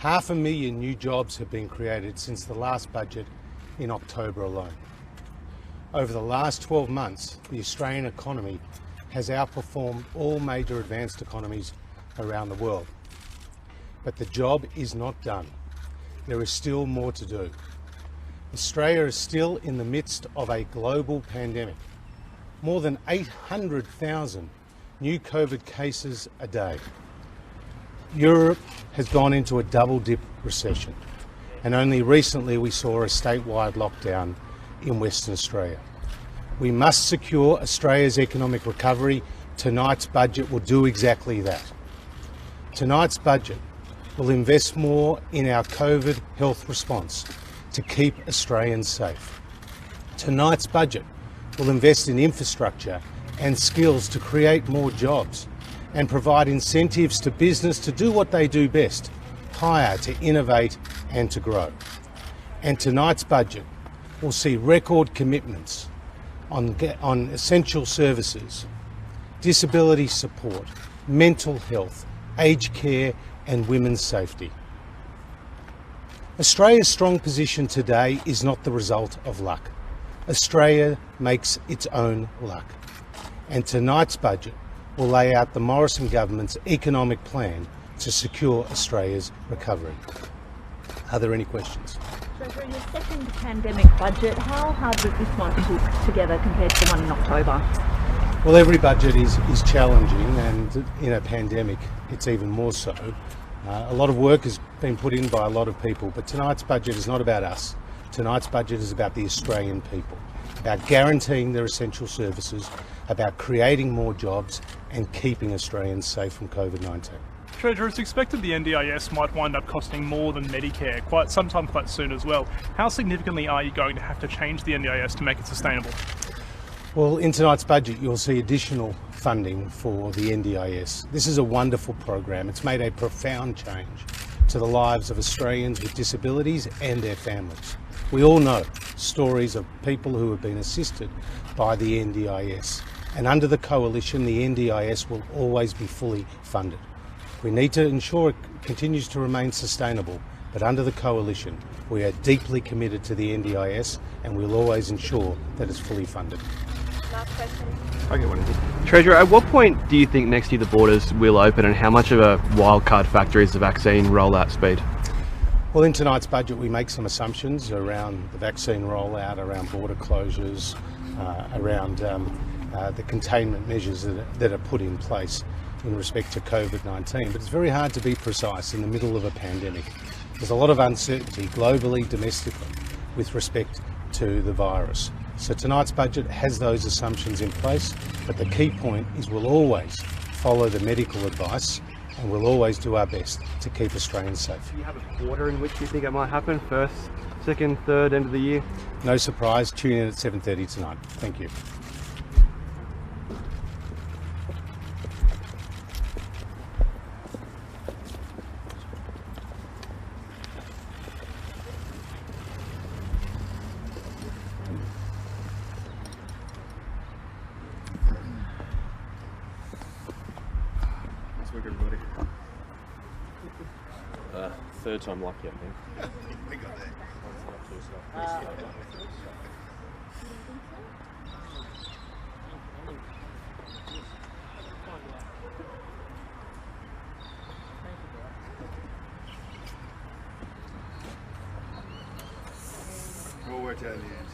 500,000 new jobs have been created since the last budget in October alone. Over the last 12 months, the Australian economy has outperformed all major advanced economies around the world. But the job is not done. There is still more to do. Australia is still in the midst of a global pandemic. More than 800,000 new COVID cases a day. Europe has gone into a double-dip recession, and only recently we saw a statewide lockdown in Western Australia. We must secure Australia's economic recovery. Tonight's budget will do exactly that. Tonight's budget will invest more in our COVID health response to keep Australians safe. Tonight's budget will invest in infrastructure and skills to create more jobs and provide incentives to business to do what they do best, hire, to innovate and to grow. And tonight's budget will see record commitments on essential services, disability support, mental health, aged care and women's safety. Australia's strong position today is not the result of luck. Australia makes its own luck. And tonight's budget will lay out the Morrison government's economic plan to secure Australia's recovery. Are there any questions? So in your second pandemic budget, how hard was this one to put together compared to the one in October? Well, every budget is challenging, and in a pandemic it's even more so. A lot of work has been put in by a lot of people, but tonight's budget is not about us. Tonight's budget is about the Australian people, about guaranteeing their essential services, about creating more jobs and keeping Australians safe from COVID-19. Treasurer, it's expected the NDIS might wind up costing more than Medicare, sometime quite soon as well. How significantly are you going to have to change the NDIS to make it sustainable? Well, in tonight's budget you'll see additional funding for the NDIS. This is a wonderful program. It's made a profound change to the lives of Australians with disabilities and their families. We all know stories of people who have been assisted by the NDIS, and under the coalition the NDIS will always be fully funded. We need to ensure it continues to remain sustainable, but under the coalition we are deeply committed to the NDIS and we'll always ensure that it's fully funded. Last question. I'll get one of you. Treasurer, at what point do you think next year the borders will open, and how much of a wildcard factor is the vaccine rollout speed? Well, in tonight's budget we make some assumptions around the vaccine rollout, around border closures, around the containment measures that are put in place in respect to COVID-19, but it's very hard to be precise in the middle of a pandemic. There's a lot of uncertainty globally, domestically, with respect to the virus. So tonight's budget has those assumptions in place, but the key point is we'll always follow the medical advice and we'll always do our best to keep Australians safe. Do you have a quarter in which you think it might happen? First, second, third, end of the year? No surprise, tune in at 7:30 tonight. Thank you. Nice work, everybody. Third time lucky, I think. We got that. We'll work out in the end.